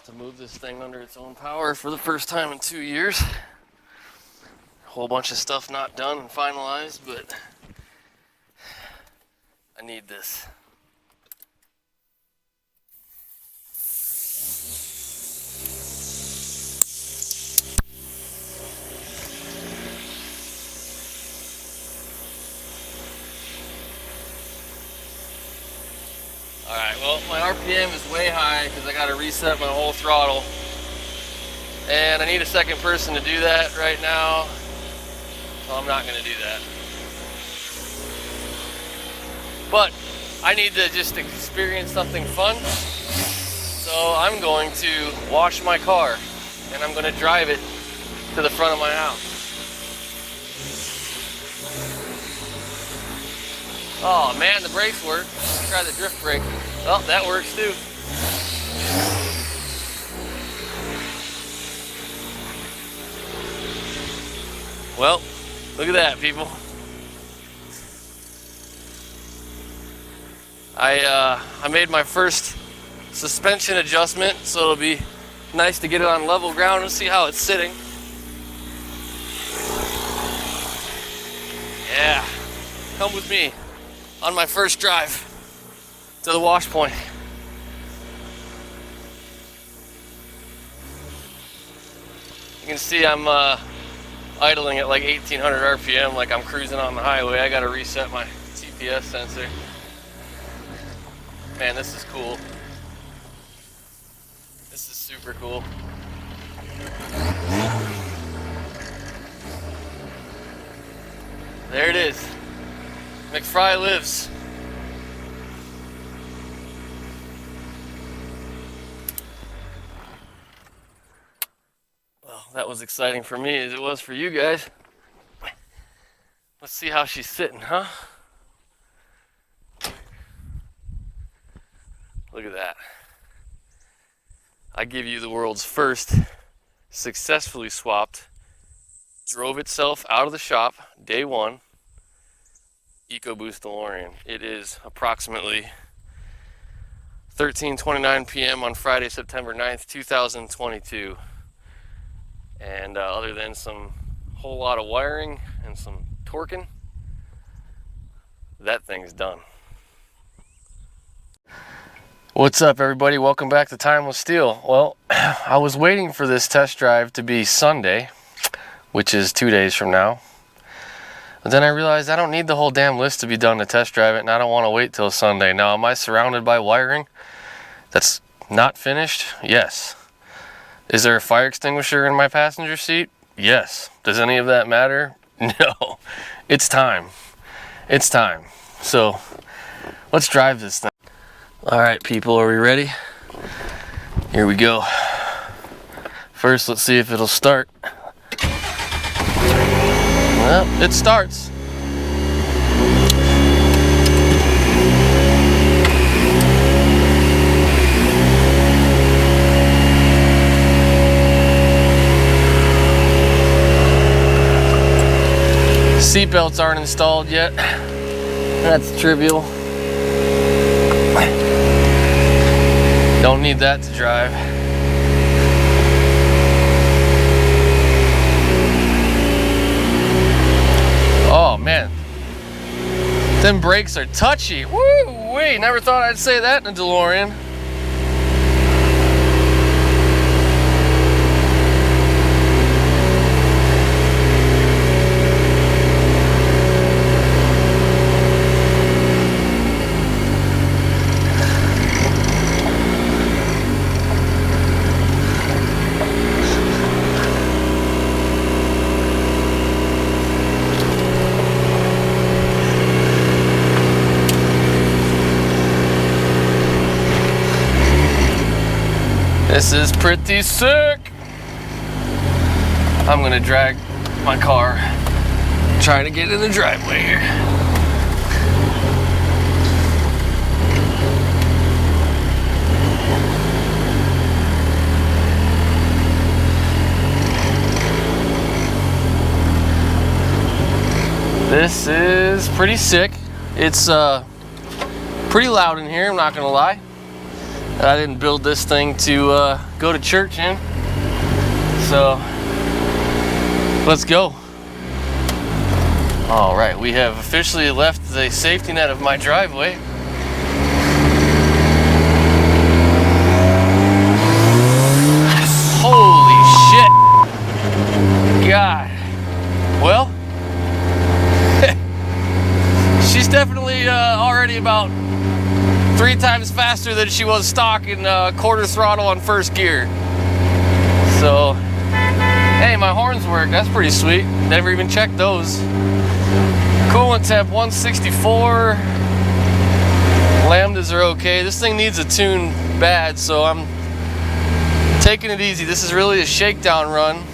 to move this thing under its own power for the first time in 2 years. A whole bunch of stuff not done and finalized, but I need this. Alright, well, my RPM is way high because I got to reset my whole throttle. And I need a second person to do that right now, so I'm not going to do that. But I need to just experience something fun, so I'm going to wash my car and I'm going to drive it to the front of my house. Oh man, the brakes work. Let's try the drift brake. Oh, that works too. Well, look at that, people. I made my first suspension adjustment, so it'll be nice to get it on level ground and see how it's sitting. Yeah, come with me on my first drive to the wash point. You can see I'm idling at like 1800 RPM, like I'm cruising on the highway. I gotta reset my TPS sensor. Man, this is cool. This is super cool. There it is. McFry lives. Well, that was exciting for me as it was for you guys. Let's see how she's sitting, huh? Look at that. I give you the world's first successfully swapped, drove itself out of the shop, day one, Ecoboost DeLorean. It is approximately 13:29 p.m. on Friday, September 9th, 2022. And other than some whole lot of wiring and some torquing, that thing's done. What's up, everybody? Welcome back to Time with Steel. Well, I was waiting for this test drive to be Sunday, which is 2 days from now. But then I realized I don't need the whole damn list to be done to test drive it, and I don't want to wait till Sunday. Now, am I surrounded by wiring that's not finished? Yes. Is there a fire extinguisher in my passenger seat? Yes. Does any of that matter? No. It's time. It's time. So, let's drive this thing. Alright, people, are we ready? Here we go. First, let's see if it'll start. Well, it starts. Seatbelts aren't installed yet. That's trivial. Don't need that to drive. Oh man, them brakes are touchy. Woo-wee, never thought I'd say that in a DeLorean. This is pretty sick. I'm gonna drag my car, try to get in the driveway here. This is pretty sick. It's pretty loud in here, I'm not gonna lie. I didn't build this thing to go to church in. So let's go. All right, we have officially left the safety net of my driveway. Holy shit. God. Well, she's definitely already about 3 times faster than she was stock in quarter throttle on first gear. So, hey, my horns work. That's pretty sweet. Never even checked those. Coolant temp 164. Lambdas are okay. This thing needs a tune bad, so I'm taking it easy. This is really a shakedown run.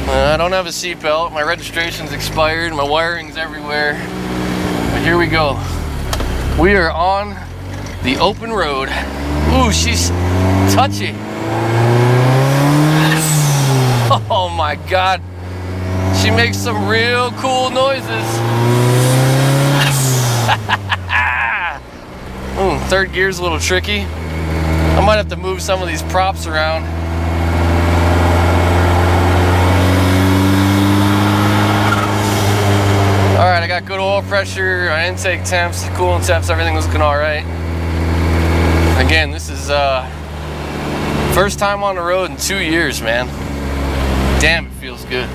I don't have a seatbelt. My registration's expired. My wiring's everywhere. But here we go. We are on the open road. Ooh, she's touchy. Oh my God. She makes some real cool noises. Third gear's a little tricky. I might have to move some of these props around. All right, I got good oil pressure, intake temps, coolant temps, everything was looking all right. Again, this is first time on the road in 2 years, man. Damn, it feels good.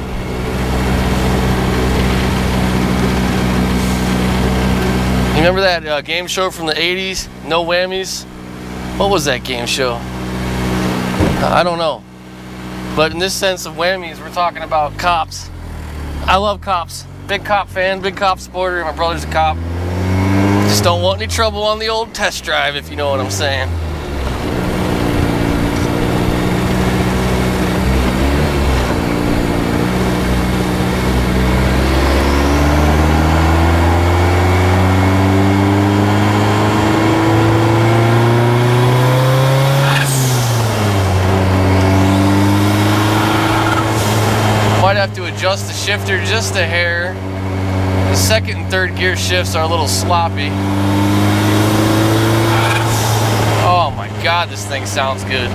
You remember that game show from the 80s, No Whammies? What was that game show? I don't know. But in this sense of whammies, we're talking about cops. I love cops. Big cop fan, big cop supporter. My brother's a cop. Just don't want any trouble on the old test drive, if you know what I'm saying. Might have to adjust the shifter just a hair. The second and third gear shifts are a little sloppy. Oh my God, this thing sounds good.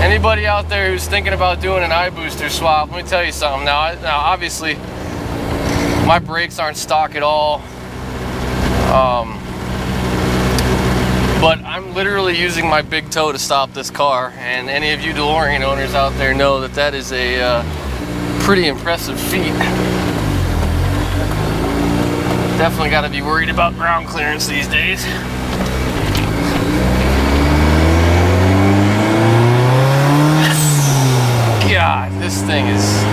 Anybody out there who's thinking about doing an iBooster swap, let me tell you something. Now obviously, my brakes aren't stock at all. But I'm literally using my big toe to stop this car, and any of you DeLorean owners out there know that that is a pretty impressive feat. Definitely got to be worried about ground clearance these days. God, this thing is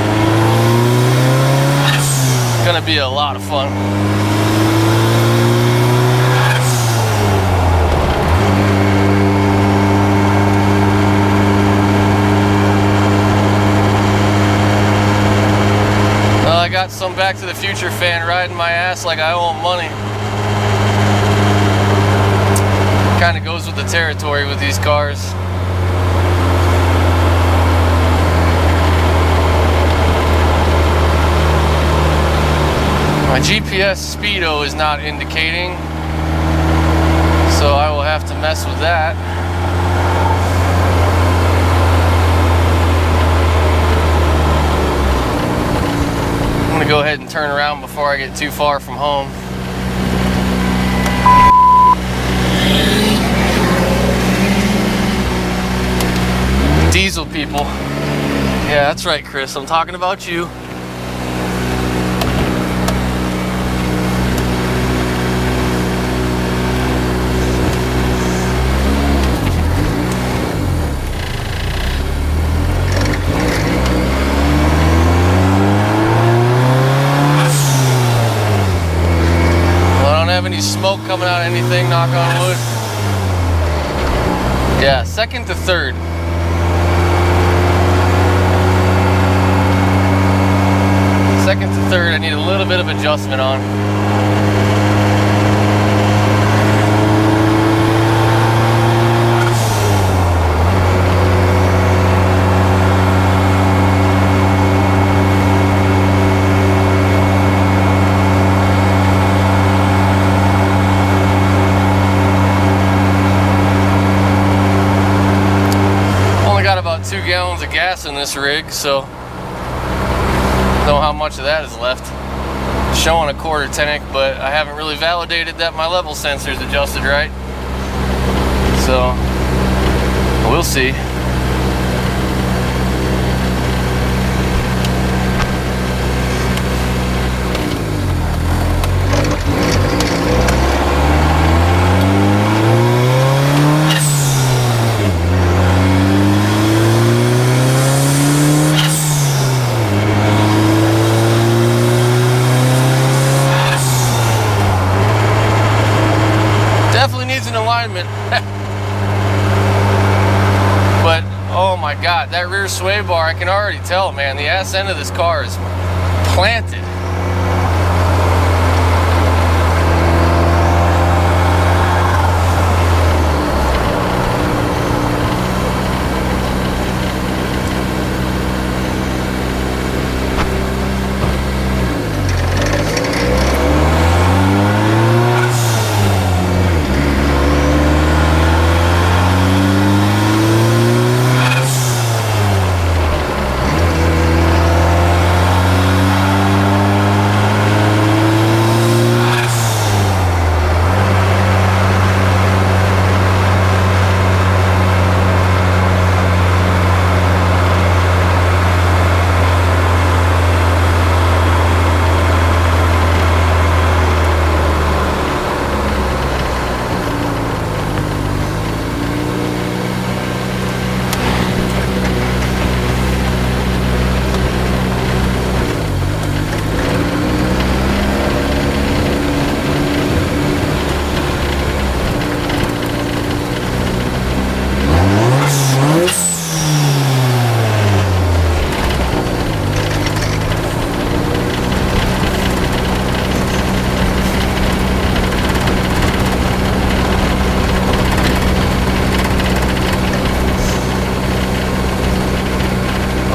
gonna be a lot of fun. I got some Back to the Future fan riding my ass like I owe him money. Kind of goes with the territory with these cars. My GPS speedo is not indicating, so I will have to mess with that. I'm gonna go ahead and turn around before I get too far from home. Diesel people. Yeah, that's right, Chris. I'm talking about you. Any smoke coming out of anything, knock on wood. Yeah, second to third. Second to third, I need a little bit of adjustment on. this rig, so know how much of that is left. Showing a 1/4 tank, but I haven't really validated that my level sensor's adjusted right. So we'll see. Definitely needs an alignment. But oh my god, that rear sway bar, I can already tell, man, the ass end of this car is planted.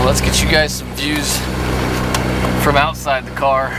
Let's get you guys some views from outside the car.